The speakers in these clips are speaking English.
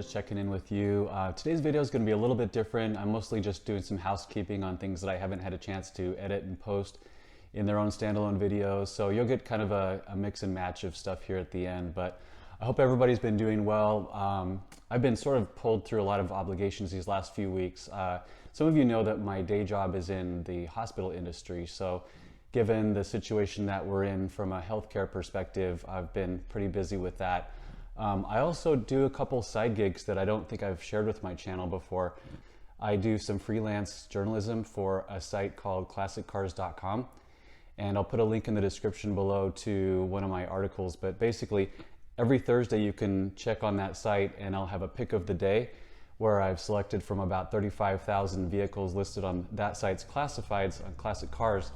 just checking in with you. Today's video is going to be a little bit different. I'm mostly just doing some housekeeping on things that I haven't had a chance to edit and post in their own standalone videos. So you'll get kind of a mix and match of stuff here at the end, but I hope everybody's been doing well. I've been sort of pulled through a lot of obligations these last few weeks. Some of you know that my day job is in the hospital industry, so given the situation that we're in from a healthcare perspective, I've been pretty busy with that. I also do a couple side gigs that I don't think I've shared with my channel before. I do some freelance journalism for a site called classiccars.com, and I'll put a link in the description below to one of my articles. But basically, every Thursday you can check on that site and I'll have a pick of the day where I've selected from about 35,000 vehicles listed on that site's classifieds on Classic Cars,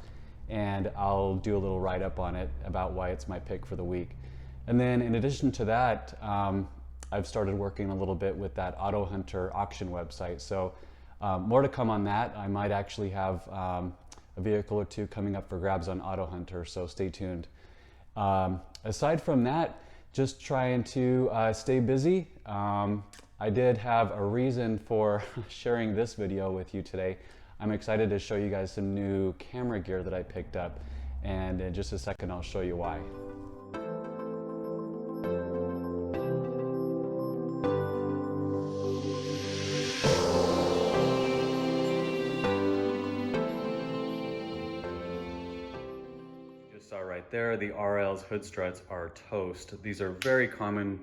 and I'll do a little write-up on it about why it's my pick for the week. And then in addition to that, I've started working a little bit with that Auto Hunter auction website. So more to come on that. I might actually have a vehicle or two coming up for grabs on Auto Hunter, so stay tuned. Aside from that, just trying to stay busy. I did have a reason for sharing this video with you today. I'm excited to show you guys some new camera gear that I picked up, and in just a second I'll show you why. Just saw right there, the RL's hood struts are toast. These are very common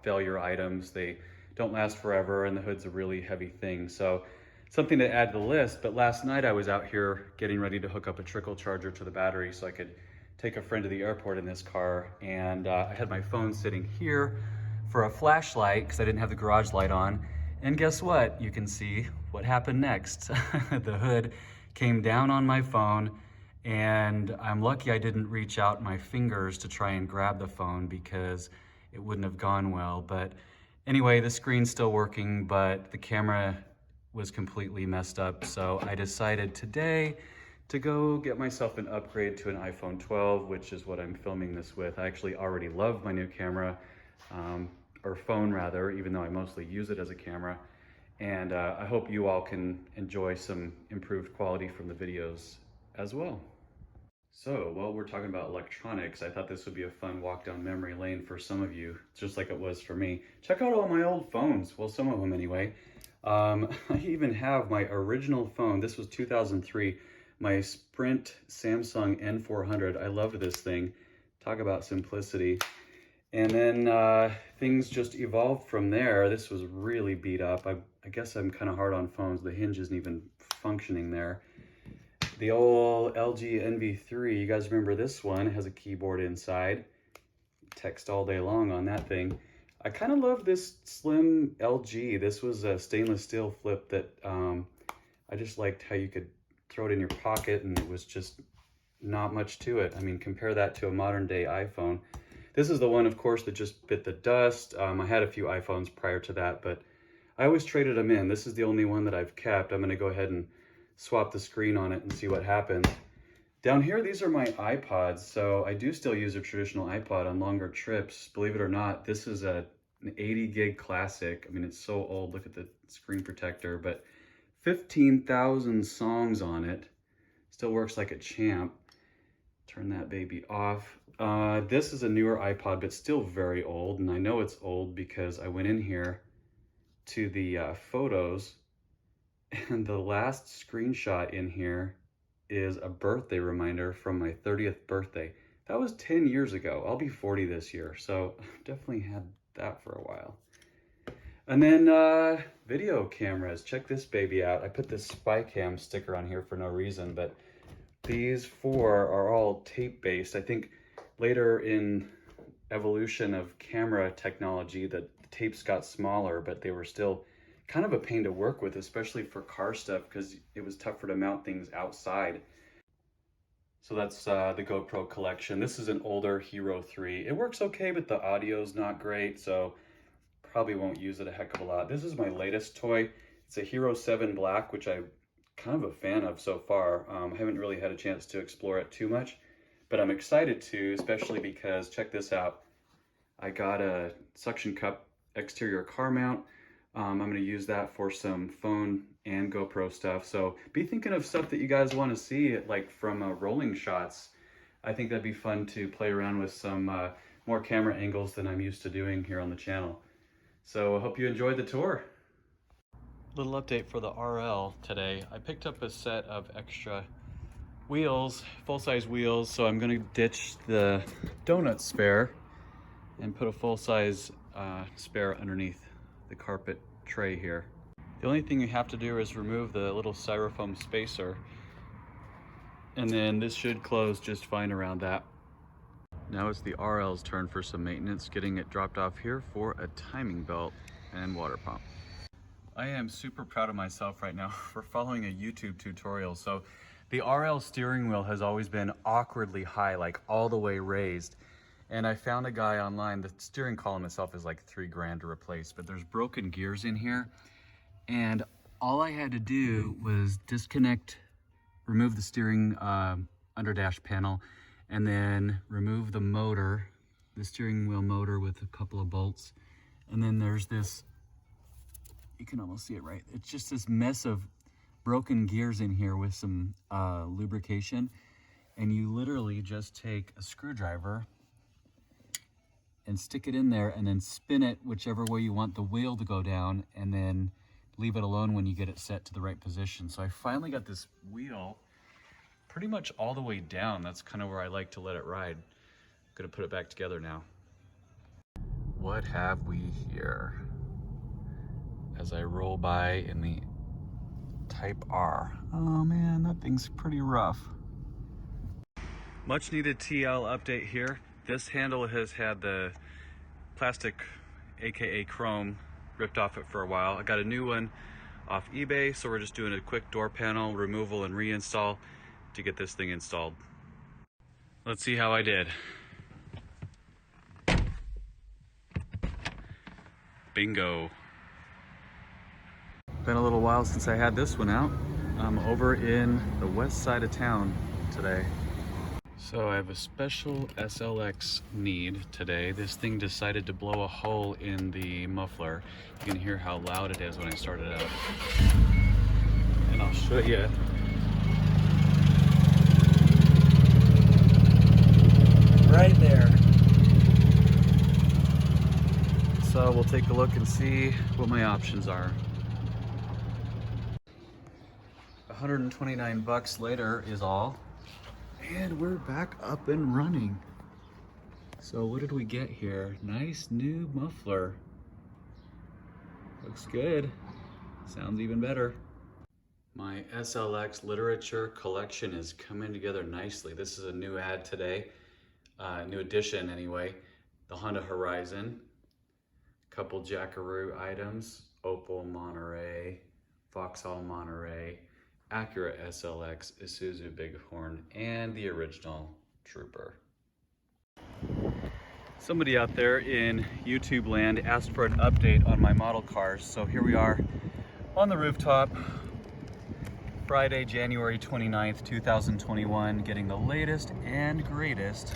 failure items. They don't last forever, and the hood's a really heavy thing. So something to add to the list. But last night I was out here getting ready to hook up a trickle charger to the battery so I could take a friend to the airport in this car. And I had my phone sitting here for a flashlight because I didn't have the garage light on. And guess what? You can see what happened next. The hood came down on my phone, and I'm lucky I didn't reach out my fingers to try and grab the phone because it wouldn't have gone well. But anyway, the screen's still working, but the camera was completely messed up. So I decided today to go get myself an upgrade to an iPhone 12, which is what I'm filming this with. I actually already love my new camera, or phone rather, even though I mostly use it as a camera. And I hope you all can enjoy some improved quality from the videos as well. So while we're talking about electronics, I thought this would be a fun walk down memory lane for some of you, just like it was for me. Check out all my old phones, well, some of them anyway. I even have my original phone. This was 2003, my Sprint Samsung N400. I loved this thing. Talk about simplicity. And then things just evolved from there. This was really beat up. I guess I'm kind of hard on phones. The hinge isn't even functioning there. The old LG NV3, you guys remember this one? It has a keyboard inside. Text all day long on that thing. I kind of love this slim LG. This was a stainless steel flip that I just liked how you could throw it in your pocket and it was just not much to it. I mean, compare that to a modern day iPhone. This is the one, of course, that just bit the dust. I had a few iPhones prior to that, but I always traded them in. This is the only one that I've kept. I'm gonna go ahead and swap the screen on it and see what happens. Down here, these are my iPods. So I do still use a traditional iPod on longer trips. Believe it or not, this is an 80 gig classic. I mean, it's so old. Look at the screen protector, but 15,000 songs on it. Still works like a champ. Turn that baby off. This is a newer iPod, but still very old. And I know it's old because I went in here to the photos, and the last screenshot in here is a birthday reminder from my 30th birthday. That was 10 years ago. I'll be 40 this year, so definitely had that for a while. And then video cameras. Check this baby out. I put this SpyCam sticker on here for no reason, but these four are all tape-based. I think later in evolution of camera technology, the tapes got smaller, but they were still kind of a pain to work with, especially for car stuff, because it was tougher to mount things outside. So that's the GoPro collection. This is an older Hero 3. It works okay, but the audio's not great, so probably won't use it a heck of a lot. This is my latest toy. It's a Hero 7 Black, which I'm kind of a fan of so far. I haven't really had a chance to explore it too much, but I'm excited to, especially because, check this out. I got a suction cup exterior car mount. I'm going to use that for some phone and GoPro stuff. So be thinking of stuff that you guys want to see, like from rolling shots. I think that'd be fun to play around with some more camera angles than I'm used to doing here on the channel. So I hope you enjoyed the tour. Little update for the RL today. I picked up a set of extra wheels, full-size wheels, so I'm gonna ditch the donut spare and put a full-size spare underneath the carpet tray here. The only thing you have to do is remove the little styrofoam spacer, and then this should close just fine around that. Now it's the RL's turn for some maintenance, getting it dropped off here for a timing belt and water pump. I am super proud of myself right now for following a YouTube tutorial. So the RL steering wheel has always been awkwardly high, like all the way raised. And I found a guy online, the steering column itself is like $3 to replace, but there's broken gears in here. And all I had to do was disconnect, remove the steering under dash panel, and then remove the motor, the steering wheel motor with a couple of bolts. And then there's this, you can almost see it, right? It's just this mess of broken gears in here with some lubrication. And you literally just take a screwdriver and stick it in there and then spin it whichever way you want the wheel to go down, and then leave it alone when you get it set to the right position. So I finally got this wheel pretty much all the way down. That's kind of where I like to let it ride. I'm gonna put it back together now. What have we here? As I roll by in the Type R. Oh man, that thing's pretty rough. Much needed TL update here. This handle has had the plastic, AKA chrome, ripped off it for a while. I got a new one off eBay, so we're just doing a quick door panel removal and reinstall to get this thing installed. Let's see how I did. Bingo. Been a little while since I had this one out. I'm over in the west side of town today. So I have a special SLX Need today. This thing decided to blow a hole in the muffler. You can hear how loud it is when I start it up. And I'll show you. Right there. So we'll take a look and see what my options are. 129 bucks later is all, and we're back up and running. So what did we get here? Nice new muffler. Looks good. Sounds even better. My SLX literature collection is coming together nicely. This is a new ad today, new edition anyway. The Honda Horizon, couple Jackaroo items, Opel Monterey, Vauxhall Monterey, Acura SLX, Isuzu Bighorn, and the original Trooper. Somebody out there in YouTube land asked for an update on my model cars, so here we are on the rooftop, Friday, January 29th, 2021, getting the latest and greatest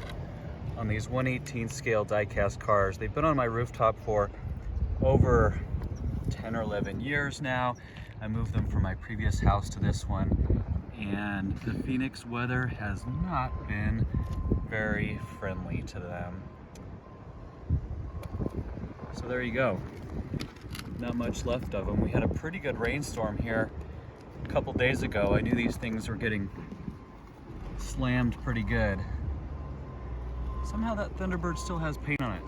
on these 1/18 scale die-cast cars. They've been on my rooftop for over 10 or 11 years now. I moved them from my previous house to this one, and the Phoenix weather has not been very friendly to them. So there you go. Not much left of them. We had a pretty good rainstorm here a couple days ago. I knew these things were getting slammed pretty good. Somehow that Thunderbird still has paint on it.